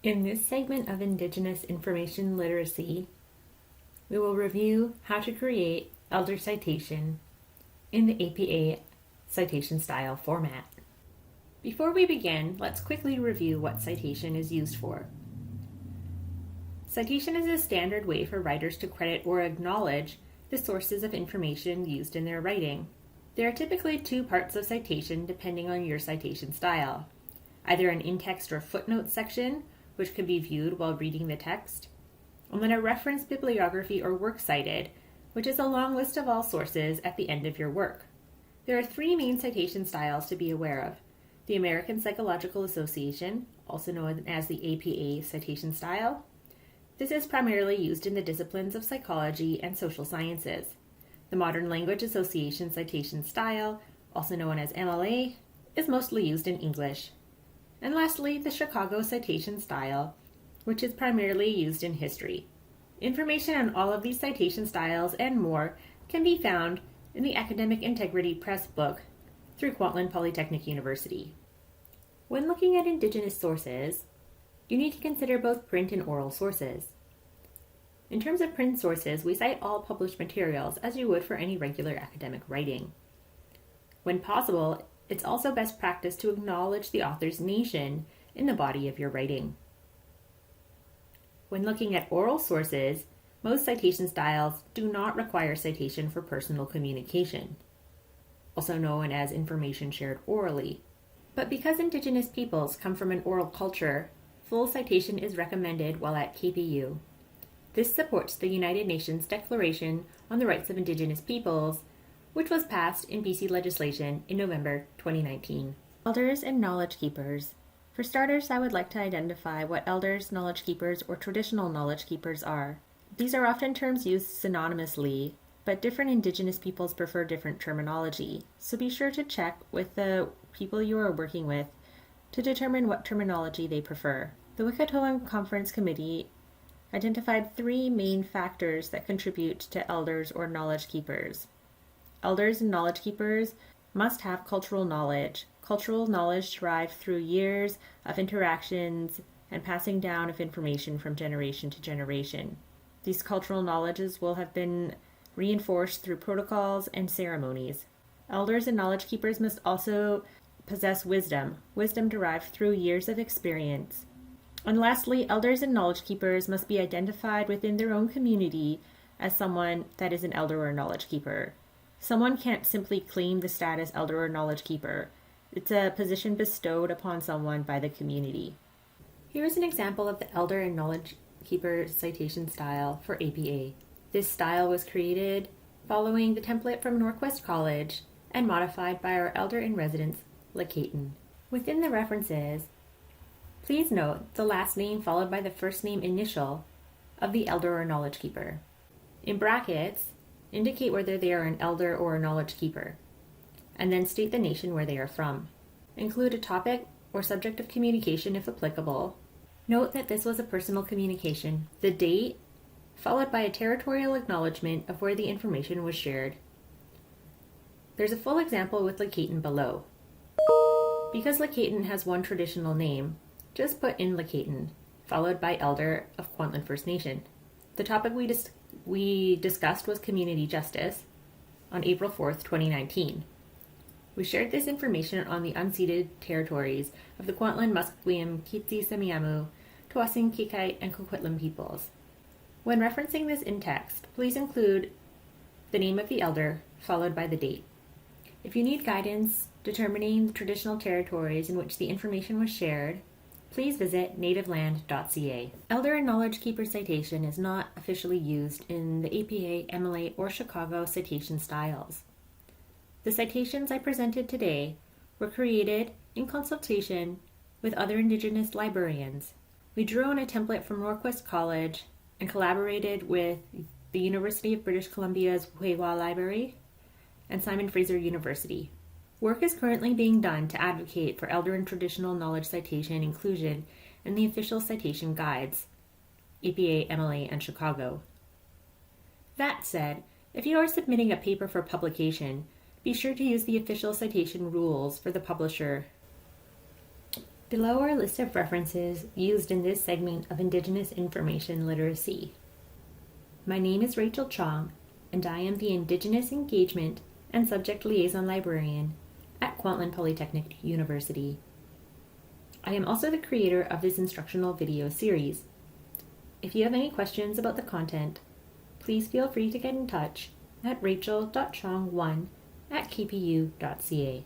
In this segment of Indigenous Information Literacy, we will review how to create elder citation in the APA Citation Style format. Before we begin, let's quickly review what citation is used for. Citation is a standard way for writers to credit or acknowledge the sources of information used in their writing. There are typically two parts of citation depending on your citation style. Either an in-text or footnote section, which can be viewed while reading the text, and then a reference bibliography or works cited, which is a long list of all sources at the end of your work. There are three main citation styles to be aware of. The American Psychological Association, also known as the APA Citation Style. This is primarily used in the disciplines of psychology and social sciences. The Modern Language Association Citation Style, also known as MLA, is mostly used in English. And lastly, the Chicago Citation Style, which is primarily used in history. Information on all of these citation styles and more can be found in the Academic Integrity Press book through Kwantlen Polytechnic University. When looking at Indigenous sources, you need to consider both print and oral sources. In terms of print sources, we cite all published materials as you would for any regular academic writing. When possible, it's also best practice to acknowledge the author's nation in the body of your writing. When looking at oral sources, most citation styles do not require citation for personal communication, also known as information shared orally. But because Indigenous peoples come from an oral culture, full citation is recommended while at KPU. This supports the United Nations Declaration on the Rights of Indigenous Peoples, which was passed in BC legislation in November 2019. Elders and knowledge keepers. For starters, I would like to identify what elders, knowledge keepers, or traditional knowledge keepers are. These are often terms used synonymously, but different Indigenous peoples prefer different terminology, so be sure to check with the people you are working with to determine what terminology they prefer. The Wikitoan Conference Committee identified three main factors that contribute to elders or knowledge keepers. Elders and knowledge keepers must have cultural knowledge. Cultural knowledge derived through years of interactions and passing down of information from generation to generation. These cultural knowledges will have been reinforced through protocols and ceremonies. Elders and knowledge keepers must also possess wisdom derived through years of experience. And lastly, elders and knowledge keepers must be identified within their own community as someone that is an elder or knowledge keeper. Someone can't simply claim the status elder or knowledge keeper. It's a position bestowed upon someone by the community. Here is an example of the elder and knowledge keeper citation style for APA. This style was created following the template from Norquest College and modified by our elder in residence, Lakayton. Within the references, please note the last name followed by the first name initial of the elder or knowledge keeper. In brackets, indicate whether they are an elder or a knowledge keeper, and then state the nation where they are from. Include a topic or subject of communication if applicable. Note that this was a personal communication. The date, followed by a territorial acknowledgement of where the information was shared. There's a full example with Lakayton below. Because Lakayton has one traditional name, just put in Lakayton, followed by Elder of Kwantlen First Nation. The topic we discussed was community justice on April 4th, 2019. We shared this information on the unceded territories of the Kwantlen, Musqueam, Kitsi, Semiahmoo, Tawasin, Kikite, and Coquitlam peoples. When referencing this in text, please include the name of the elder, followed by the date. If you need guidance determining the traditional territories in which the information was shared, please visit nativeland.ca. Elder and Knowledge Keeper citation is not officially used in the APA, MLA, or Chicago citation styles. The citations I presented today were created in consultation with other Indigenous librarians. We drew on a template from Norquest College and collaborated with the University of British Columbia's Huehua Library and Simon Fraser University. Work is currently being done to advocate for elder and traditional knowledge citation inclusion in the official citation guides, APA, MLA, and Chicago. That said, if you are submitting a paper for publication, be sure to use the official citation rules for the publisher Below are a list of references used in this segment of Indigenous information literacy. My name is Rachel Chong, and I am the Indigenous Engagement and Subject Liaison Librarian at Kwantlen Polytechnic University. I am also the creator of this instructional video series. If you have any questions about the content, please feel free to get in touch at rachel.chong1@kpu.ca.